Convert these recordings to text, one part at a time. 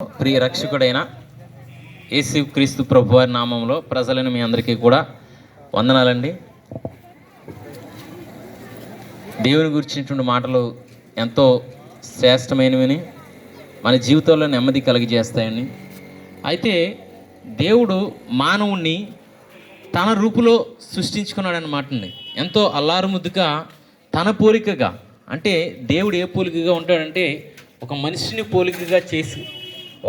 ప్రియ రక్షకుడైన యేసు క్రీస్తు ప్రభువారి నామంలో ప్రజలను మీ అందరికీ కూడా వందనాలండి. దేవుని గురించినటువంటి మాటలు ఎంతో శ్రేష్టమైనవి, మన జీవితంలో నెమ్మది కలిగజేస్తాయండి. అయితే దేవుడు మానవుణ్ణి తన రూపులో సృష్టించుకున్నాడు అన్నమాట అండి. ఎంతో అల్లారుముద్దుగా తన పోలికగా, అంటే దేవుడు ఏ పోలికగా ఉంటాడంటే ఒక మనిషిని పోలికగా చేసి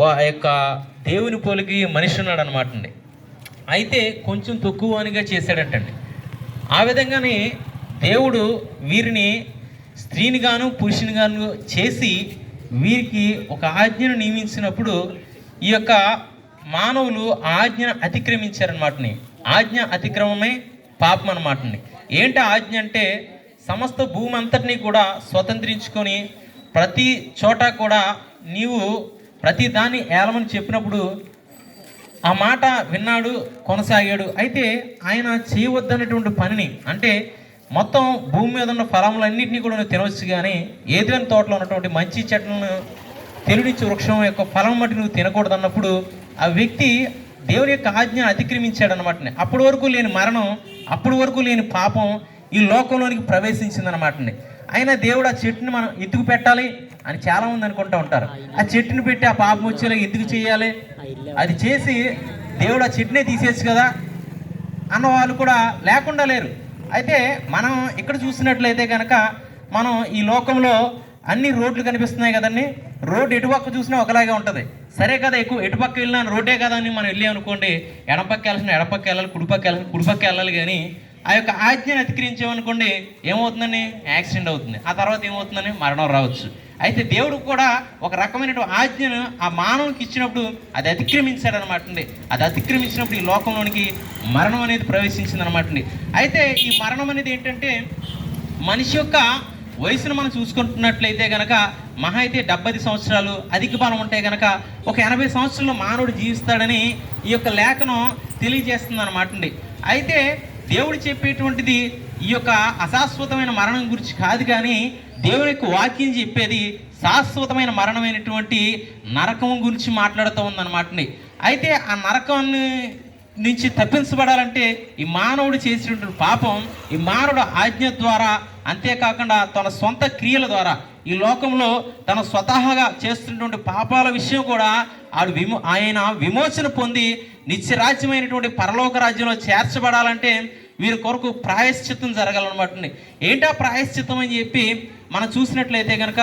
ఆ యొక్క దేవుని పోలికి మనిషి ఉన్నాడు అనమాట అండి. అయితే కొంచెం తక్కువనిగా చేశాడటండి. ఆ విధంగానే దేవుడు వీరిని స్త్రీని గాను పురుషుని గాను చేసి వీరికి ఒక ఆజ్ఞను నియమించినప్పుడు ఈ యొక్క మానవులు ఆజ్ఞను అతిక్రమించారనమాటని. ఆజ్ఞ అతిక్రమమే పాపం అనమాటండి. ఏంటి ఆజ్ఞ అంటే సమస్త భూమి అంతటినీ కూడా స్వతంత్రించుకొని ప్రతి చోట కూడా నీవు ప్రతి దాన్ని ఏలమని చెప్పినప్పుడు ఆ మాట విన్నాడు, కొనసాగాడు. అయితే ఆయన చేయవద్దన్నటువంటి పనిని, అంటే మొత్తం భూమి మీద ఉన్న ఫలములన్నింటినీ కూడా నువ్వు తినవచ్చు, కానీ ఏదైనా తోటలో ఉన్నటువంటి మంచి చెట్లను తెలివినిచ్చే వృక్షం యొక్క ఫలం మట్టి నువ్వు తినకూడదు అన్నప్పుడు ఆ వ్యక్తి దేవుని యొక్క ఆజ్ఞ అతిక్రమించాడు అనమాట. అప్పటి వరకు లేని మరణం, అప్పటి వరకు లేని పాపం ఈ లోకంలోనికి ప్రవేశించిందనమాటండి. అయినా దేవుడు ఆ చెట్టుని మనం ఎత్తుకు పెట్టాలి అని చాలామంది అనుకుంటూ ఉంటారు. ఆ చెట్టుని పెట్టి ఆ పాపం వచ్చేలా ఎందుకు చేయాలి, అది చేసి దేవుడు ఆ చెట్టునే తీసేచ్చు కదా అన్న వాళ్ళు కూడా లేకుండా లేరు. అయితే మనం ఇక్కడ చూసినట్లయితే కనుక మనం ఈ లోకంలో అన్ని రోడ్లు కనిపిస్తున్నాయి కదండి. రోడ్డు ఎటుపక్క చూసినా ఒకలాగే ఉంటుంది. సరే కదా, ఎక్కువ ఎటుపక్క వెళ్ళినా రోడ్డే కదా అని మనం వెళ్ళి అనుకోండి, ఎడపక్క వెళ్ళాల్సిన ఎడపక్క వెళ్ళాలి, కుడిపక్క వెళ్ళాలి. కానీ ఆ యొక్క ఆజ్ఞను అతిక్రమించామనుకోండి ఏమవుతుందని యాక్సిడెంట్ అవుతుంది. ఆ తర్వాత ఏమవుతుందని మరణం రావచ్చు. అయితే దేవుడు కూడా ఒక రకమైన ఆజ్ఞను ఆ మానవునికి ఇచ్చినప్పుడు అది అతిక్రమించాడు అనమాట అండి. అది అతిక్రమించినప్పుడు ఈ లోకంలోనికి మరణం అనేది ప్రవేశించింది అనమాట అండి. అయితే ఈ మరణం అనేది ఏంటంటే మనిషి యొక్క వయసును మనం చూసుకుంటున్నట్లయితే కనుక మహా అయితే 70 సంవత్సరాలు, అధిక బలం ఉంటే కనుక ఒక 80 సంవత్సరాలు మానవుడు జీవిస్తాడని ఈ యొక్క లేఖనం తెలియజేస్తుంది అనమాట అండి. అయితే దేవుడు చెప్పేటువంటిది ఈ యొక్క అశాశ్వతమైన మరణం గురించి కాదు, కానీ దేవుని యొక్క వాక్యం చెప్పేది శాశ్వతమైన మరణమైనటువంటి నరకం గురించి మాట్లాడుతూ ఉందన్నమాట. అయితే ఆ నరకాన్ని నుంచి తప్పించబడాలంటే ఈ మానవుడు చేసినటువంటి పాపం ఈ మానవుడు ఆజ్ఞ ద్వారా, అంతేకాకుండా తన సొంత క్రియల ద్వారా ఈ లోకంలో తన స్వతహాగా చేస్తున్నటువంటి పాపాల విషయం కూడా ఆయన విమోచన పొంది నిత్యరాజ్యమైనటువంటి పరలోక రాజ్యంలో చేర్చబడాలంటే వీరి కొరకు ప్రాయశ్చిత్తం జరగాలన్నమాట. ఏంటా ప్రాయశ్చిత్తం అని చెప్పి మనం చూసినట్లయితే కనుక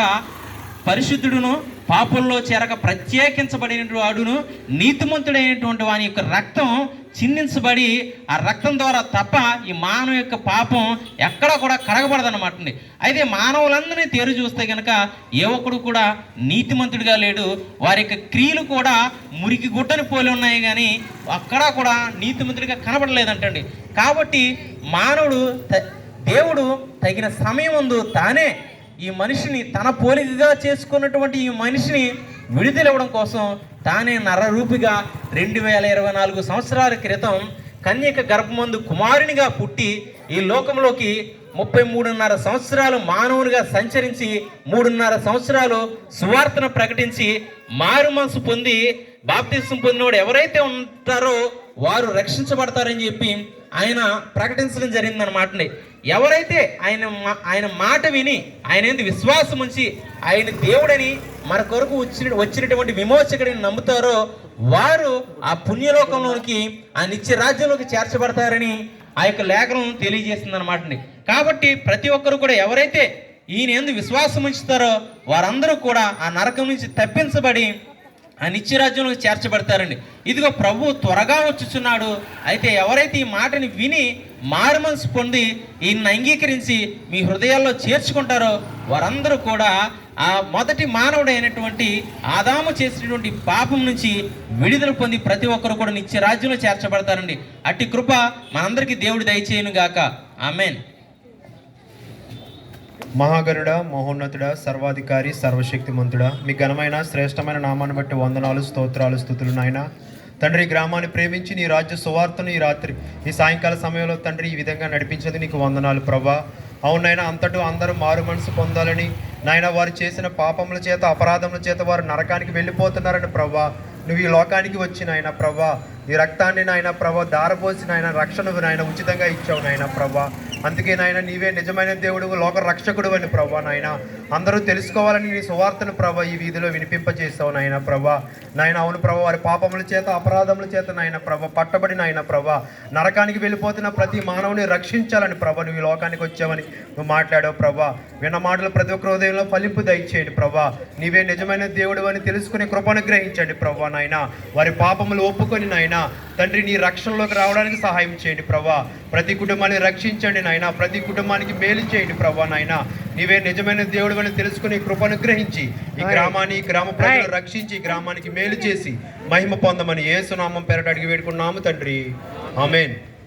పరిశుద్ధుడును పాపంలో చేరక ప్రత్యేకించబడిన వాడును నీతిమంతుడైనటువంటి వాని యొక్క రక్తం చిందించబడి ఆ రక్తం ద్వారా తప్ప ఈ మానవ యొక్క పాపం ఎక్కడా కూడా కడగబడదన్నమాట. అయితే మానవులందరినీ తేరు చూస్తే కనుక ఏ ఒక్కడు కూడా నీతిమంతుడిగా లేడు. వారి యొక్క క్రియలు కూడా మురికి గుట్టని పోలి ఉన్నాయి, కానీ అక్కడా కూడా నీతిమంతుడిగా కనబడలేదంటండి. కాబట్టి మానవుడు దేవుడు తగిన సమయం ముందు తానే ఈ మనిషిని తన పోలికగా చేసుకున్నటువంటి ఈ మనిషిని విడుదలవ్వడం కోసం తానే నరరూపిగా 2024 సంవత్సరాల క్రితం కన్యక గర్భమందు కుమారునిగా పుట్టి ఈ లోకంలోకి 33.5 సంవత్సరాలు మానవునిగా సంచరించి 3.5 సంవత్సరాలు సువార్తను ప్రకటించి మారు మనసు పొంది బాప్తిసం పొందినవాడు ఎవరైతే ఉంటారో వారు రక్షించబడతారని చెప్పి ఆయన ప్రకటించడం జరిగిందన్నమాట. ఎవరైతే ఆయన మాట విని ఆయన ఏంది విశ్వాసం ఉంచి ఆయన దేవుడని మన కొరకు వచ్చినటువంటి విమోచకుడిని నమ్ముతారో వారు ఆ పుణ్యలోకంలోనికి, ఆ నిత్య రాజ్యంలోకి చేర్చబడతారని ఆ యొక్క లేఖనం తెలియజేస్తుంది అనమాట. కాబట్టి ప్రతి ఒక్కరు కూడా ఎవరైతే ఈయన యందు విశ్వాసం ఉంచుతారో వారందరూ కూడా ఆ నరకం నుంచి తప్పించబడి ఆ నిత్యరాజ్యంలోకి చేర్చబడతారండి. ఇదిగో ప్రభు త్వరగా వచ్చుచున్నాడు. అయితే ఎవరైతే ఈ మాటని విని మారు మనసు పొంది ఈయన్ని అంగీకరించి మీ హృదయాల్లో చేర్చుకుంటారో వారందరూ కూడా ఆ మొదటి మానవుడైనటువంటి ఆదాము చేసినటువంటి పాపం నుంచి విడుదల పొంది ప్రతి ఒక్కరు కూడా నిత్య రాజ్యంలో చేర్చబడతారండి. అట్టి కృప మనందరికీ దేవుడు దయచేయును గాక. ఆమెన్. మహాగరుడ, మహోన్నతుడ, సర్వాధికారి, సర్వశక్తిమంతుడ, మీ ఘనమైన శ్రేష్టమైన నామాన్ని బట్టి వందనాలు, స్తోత్రాలు, స్తుతులు నాయన. తండ్రి, ఈ గ్రామాన్ని ప్రేమించి నీ రాజ్య సువార్తను ఈ రాత్రి ఈ సాయంకాల సమయంలో తండ్రి ఈ విధంగా నడిపించేది నీకు వందనాలు ప్రభా. అవునైనా అంతటూ అందరూ మారు మనసు పొందాలని, నాయన వారు చేసిన పాపముల చేత అపరాధముల చేత వారు నరకానికి వెళ్ళిపోతున్నారని ప్రభా, నువ్వు ఈ లోకానికి వచ్చి నాయన ప్రభా ఈ రక్తాన్ని నాయన ప్రభా దారపోసి నాయన రక్షణకు నాయన ఉచితంగా ఇచ్చావు నాయన ప్రభా. అందుకే నాయన నీవే నిజమైన దేవుడు, లోక రక్షకుడు అని ప్రభా. నాయన అందరూ తెలుసుకోవాలని నీ సువార్తను ప్రభా ఈ వీధిలో వినిపింపజేస్తావు నాయన ప్రభా. నాయన అవును ప్రభా, వారి పాపముల చేత అపరాధముల చేత నాయన ప్రభా పట్టబడి నాయన ప్రభా నరకానికి వెళ్ళిపోతున్న ప్రతి మానవుని రక్షించాలని ప్రభా నువ్వు ఈ లోకానికి వచ్చావని నువ్వు మాట్లాడావు ప్రభా. విన్న మాటలు ప్రతి ఒక్క హృదయంలో ఫలింపు దయచేయండి ప్రభా. నీవే నిజమైన దేవుడు అని తెలుసుకుని కృపను గ్రహించండి ప్రభా. నాయన వారి పాపములు ఒప్పుకొని నాయన తండ్రి నీ రక్షణలోకి రావడానికి సహాయం చేయండి ప్రభా. ప్రతి కుటుంబాన్ని రక్షించండి నాయన, ప్రతి కుటుంబానికి మేలు చేయండి ప్రభా. నాయన నీవే నిజమైన దేవుడు అని తెలుసుకుని కృపను గ్రహించి ఈ గ్రామాన్ని, గ్రామ ప్రజలను రక్షించి గ్రామానికి మేలు చేసి మహిమ పొందమని యేసు నామం పేరట అడిగి వేడుకున్నాము తండ్రి, ఆమేన్.